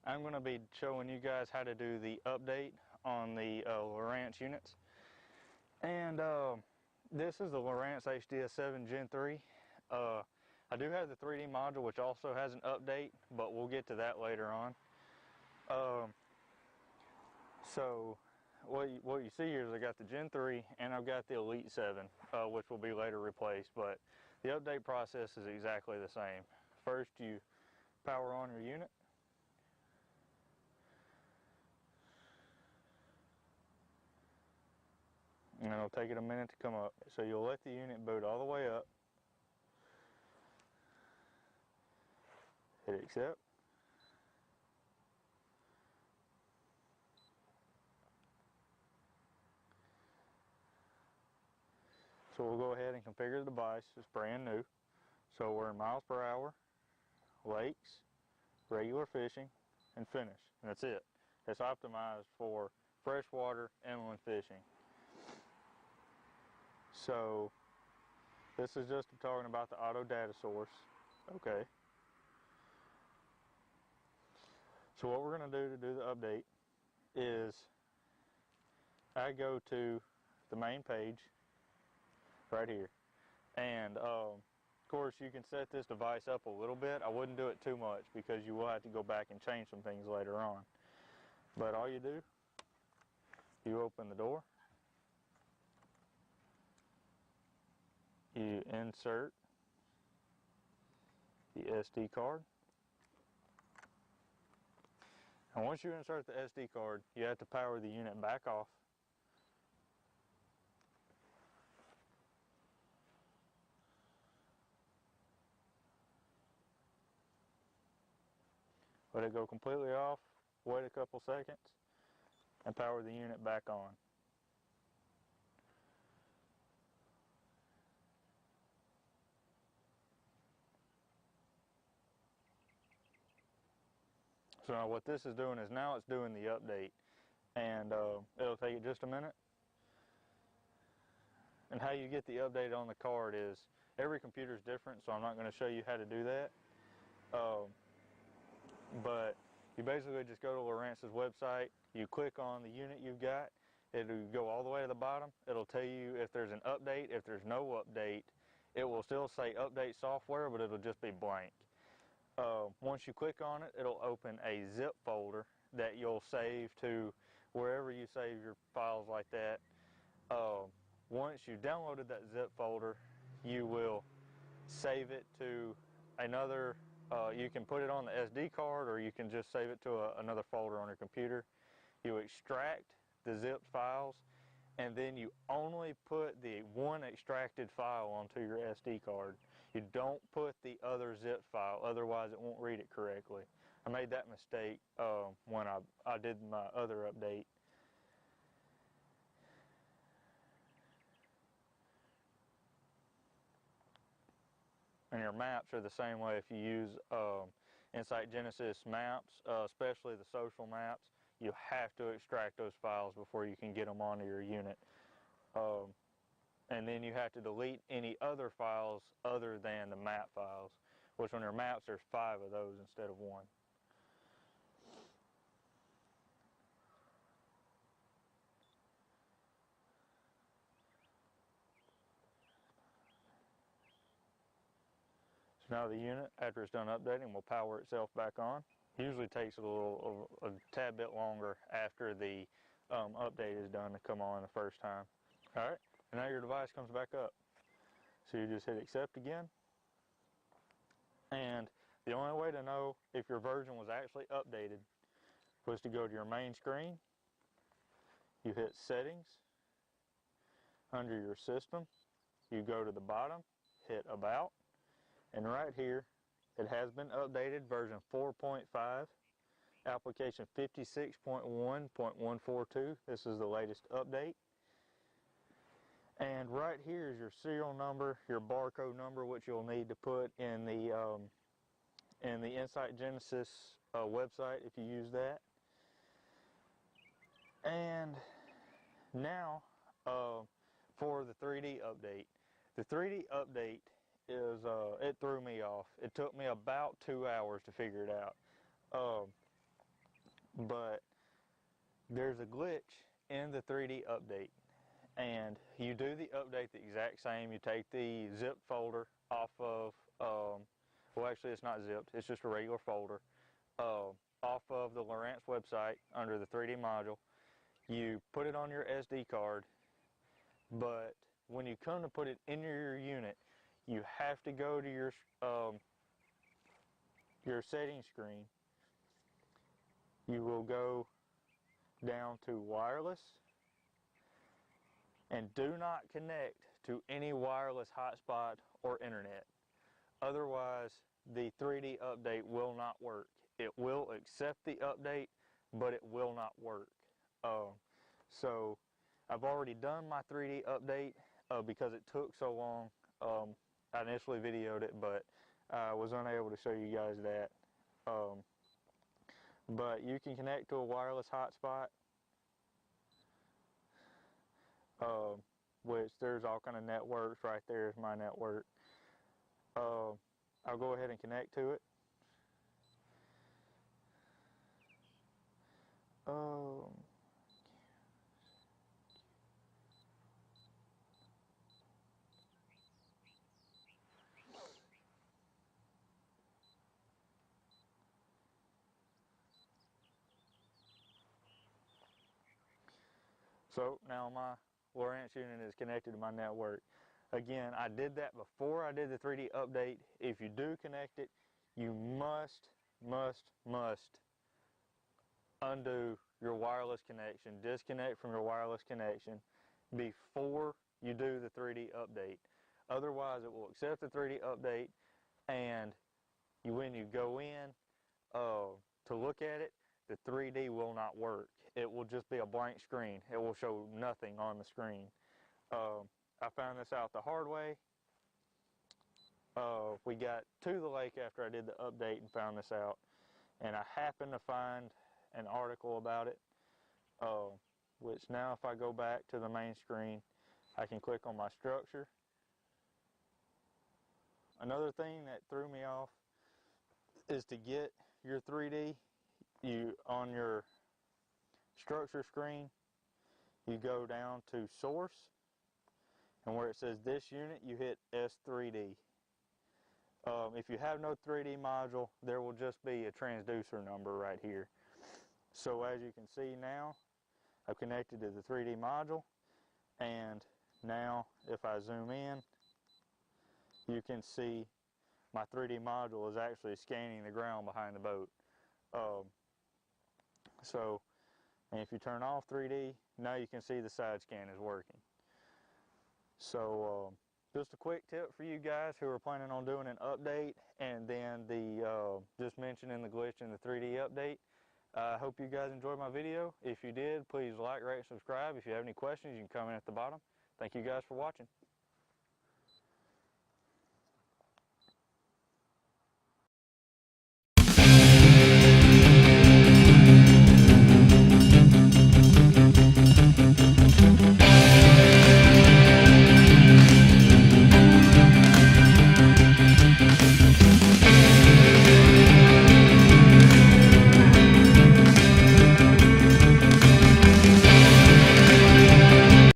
I'm going to be showing you guys how to do the update on the Lowrance units. And this is the Lowrance HDS 7 Gen 3. I do have the 3D module, which also has an update, but we'll get to that later on. So what you see here is I got the Gen 3 and I've got the Elite 7, which will be later replaced, but the update process is exactly the same. First, you power on your unit. And it'll take it a minute to come up. So you'll let the unit boot all the way up. Hit accept. So we'll go ahead and configure the device. It's brand new. So we're in miles per hour, lakes, regular fishing, and finish. And that's it. It's optimized for freshwater inland fishing. So this is just talking about the auto data source. Okay. So what we're going to do the update is I go to the main page right here, and of course you can set this device up a little bit. I wouldn't do it too much because you will have to go back and change some things later on. But all you do, you open the door, you insert the SD card, and once you insert the SD card, you have to power the unit back off. Let it go completely off, wait a couple seconds, and power the unit back on. So now what this is doing is now it's doing the update, and it'll take it just a minute. And how you get the update on the card is every computer is different, so I'm not going to show you how to do that. But you basically just go to Lowrance's website, you click on the unit you've got, it'll go all the way to the bottom, it'll tell you if there's an update. If there's no update, it will still say update software, but it'll just be blank. Once you click on it, it'll open a zip folder that you'll save to wherever you save your files like that. Once you've downloaded that zip folder, you will save it to another, you can put it on the SD card, or you can just save it to another folder on your computer. You extract the zipped files, and then you only put the one extracted file onto your SD card. You don't put the other zip file, otherwise it won't read it correctly. I made that mistake when I did my other update. And your maps are the same way. If you use Insight Genesis maps, especially the social maps, you have to extract those files before you can get them onto your unit. And then you have to delete any other files other than the map files, which on your maps there's 5 of those instead of 1. So now the unit, after it's done updating, will power itself back on. Usually takes a tad bit longer after the update is done to come on the first time. Alright, and now your device comes back up. So you just hit accept again. And the only way to know if your version was actually updated was to go to your main screen. You hit settings. Under your system, you go to the bottom, hit about. And right here, it has been updated, version 4.5, application 56.1.142. This is the latest update. And right here is your serial number, your barcode number, which you'll need to put in the Insight Genesis website if you use that. And now for the 3D update. The 3D update is, it threw me off. It took me about 2 hours to figure it out. but there's a glitch in the 3D update, and you do the update the exact same. You take the zip folder off of, well actually it's not zipped, it's just a regular folder, off of the Lowrance website under the 3D module. You put it on your SD card, but when you come to put it in your unit, you have to go to your settings screen. You will go down to wireless and do not connect to any wireless hotspot or internet. Otherwise, the 3D update will not work. It will accept the update, but it will not work. So I've already done my 3D update because it took so long. I initially videoed it, but I was unable to show you guys that. But you can connect to a wireless hotspot, which there's all kind of networks. Right there is my network. I'll go ahead and connect to it. So now my Lowrance unit is connected to my network. Again, I did that before I did the 3D update. If you do connect it, you must undo your wireless connection, disconnect from your wireless connection before you do the 3D update. Otherwise, it will accept the 3D update, and when you go in to look at it, the 3D will not work. It will just be a blank screen. It will show nothing on the screen. I found this out the hard way. We got to the lake after I did the update and found this out, and I happened to find an article about it, which now if I go back to the main screen, I can click on my structure. Another thing that threw me off is to get your 3D, on your structure screen, you go down to source, and where it says this unit, you hit S3D. If you have no 3D module, there will just be a transducer number right here. So as you can see now, I've connected to the 3D module, and now if I zoom in, you can see my 3D module is actually scanning the ground behind the boat. And if you turn off 3D, now you can see the side scan is working. So just a quick tip for you guys who are planning on doing an update, and then just mentioning the glitch in the 3D update. I hope you guys enjoyed my video. If you did, please like, rate, and subscribe. If you have any questions, you can comment at the bottom. Thank you guys for watching.